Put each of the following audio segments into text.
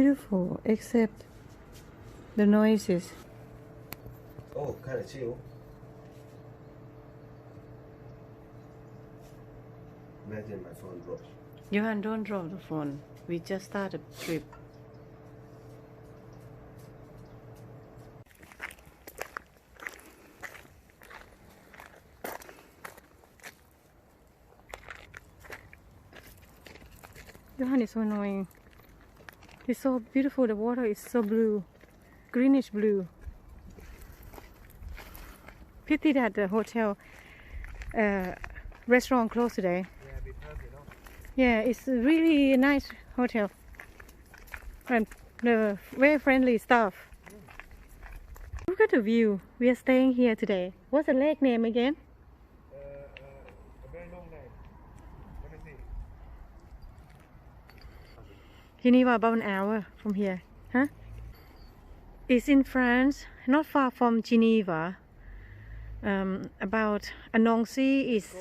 beautiful except the noises. Oh, kind of chill. Imagine my phone drops. Johan, don't drop the phone. We just started the trip. Johan is so annoying. It's so beautiful. The water is so blue, greenish blue. Pity that the hotel restaurant closed today. Yeah, because you know. Yeah, it's a really nice hotel and the very friendly staff. Look at the view. We are staying here today. What's the lake name again? A very long name. Let me see. Geneva, about an hour from here. Huh? It's in France, not far from Geneva. About Annecy is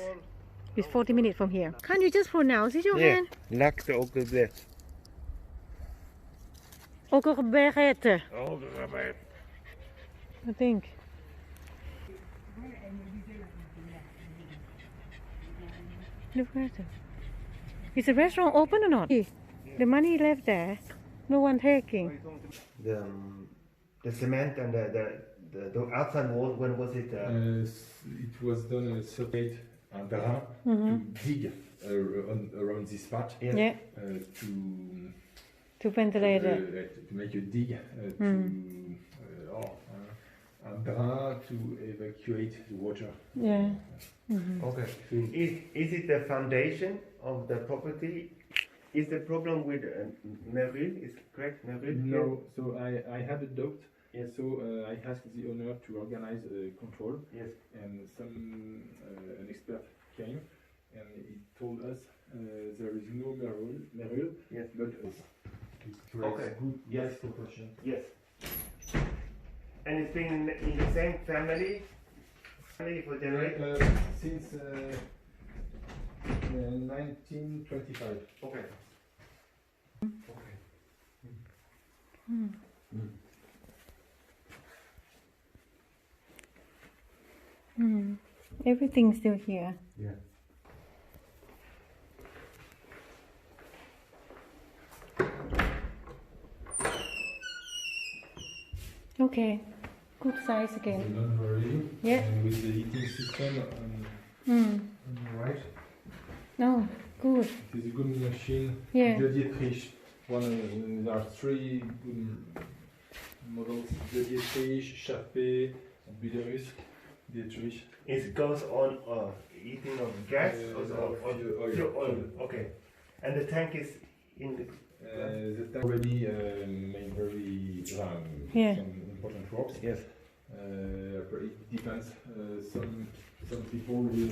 40 minutes from here. Can't you just pronounce it, Johan? Lac de October. October, Oh, I think. Look at it. Is the restaurant open or not? The money left there, no one taking. The cement and the outside wall, when was it? It was done 38 un terrain to dig around this part. Yeah. To ventilate it. To make a dig un terrain to evacuate the water. Yeah. Okay. Is it the foundation of the property? Is the problem with Meril? Is correct, Meril? No. So I had a doubt. Yes. So I asked the owner to organize a control. Yes. And an expert came and he told us there is no Meril. Yes. But it creates good gas compression. Yes. And it's been in the same family for generations? Since 1925. Okay. Everything's still here. Yeah. Okay, good size again. The non-marine. Yeah. And with the heating system on the right. No, good. It is a good machine. Yeah. Dietrich. There are three good models. Dietrich, Château, Biderus, Dietrich. It goes on eating of gas or oil. Okay. And the tank is in the... The tank already made very some important works. Yes. It depends. Some people will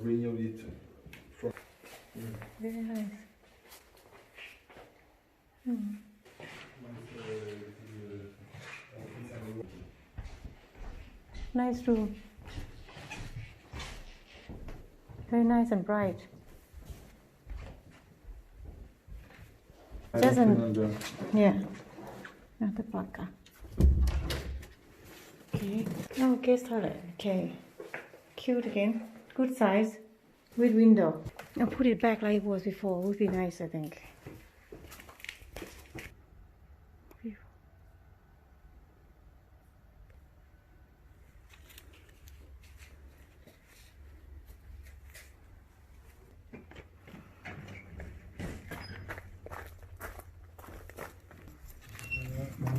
renew it from. Very nice. Nice room. Very nice and bright. Yeah. Not the baka. Okay. Oh, guest toilet. Okay. Cute again. Good size. With window. I'll put it back like it was before. Would be nice, I think.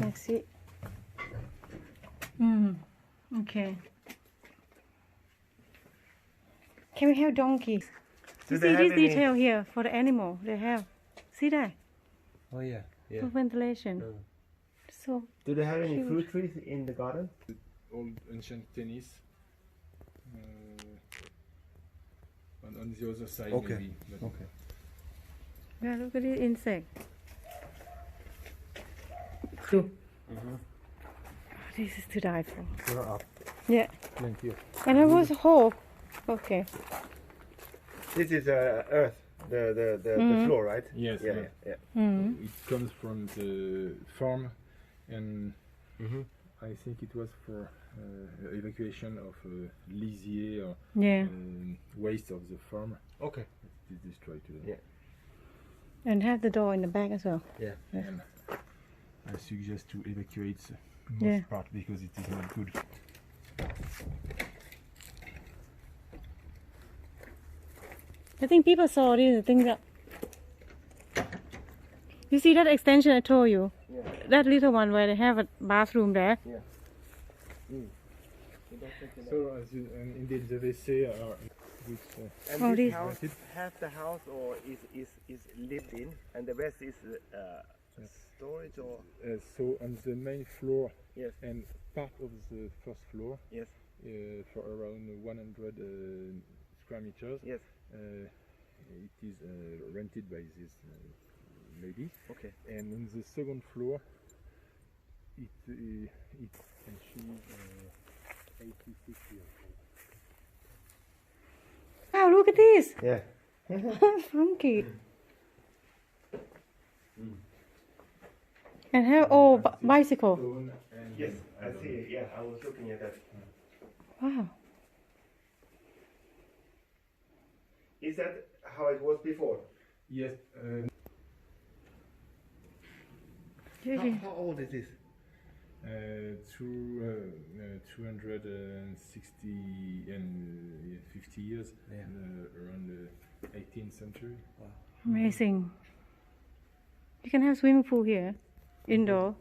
That's it. Okay. Can we have donkeys? You see this detail here for the animal they have. See that? Oh yeah. For ventilation. So Do they have any cute. fruit trees in the garden? Old ancient tennis. On the other side, Okay. maybe. But Okay. Yeah, look at the insect. Cool. This is to die for. You're up. Yeah. Thank you. And I was hope. Okay. This is earth. the floor, right? Yes, Yeah, yeah. yeah. Mm. It comes from the farm, and Mm-hmm. I think it was for evacuation of lisier or Yeah. waste of the farm. Okay. It is destroyed today. Yeah. And have the door in the back as well. Yeah. And I suggest to evacuate the most Yeah. part because it is not good. I think people saw this. I think that you see that extension I told you, Yeah. that little one where they have a bathroom there. Yeah. So as you, and indeed the WC are with And Oh, this this- house, half the house or is lived in, and the rest is storage or so on the main floor yes, and part of the first floor yes, for around 100 square meters. yes. It is rented by this lady, Okay. and on the second floor, and she's 86 years old. Wow, look at this! Yeah. Funky. And have bicycle. Stone and Yes, I see it. Yeah, I was looking at that. Wow. Is that how it was before? Yes, How old is this? 260 and 50 years, Yeah. around the 18th century. Amazing. You can have swimming pool here, indoor.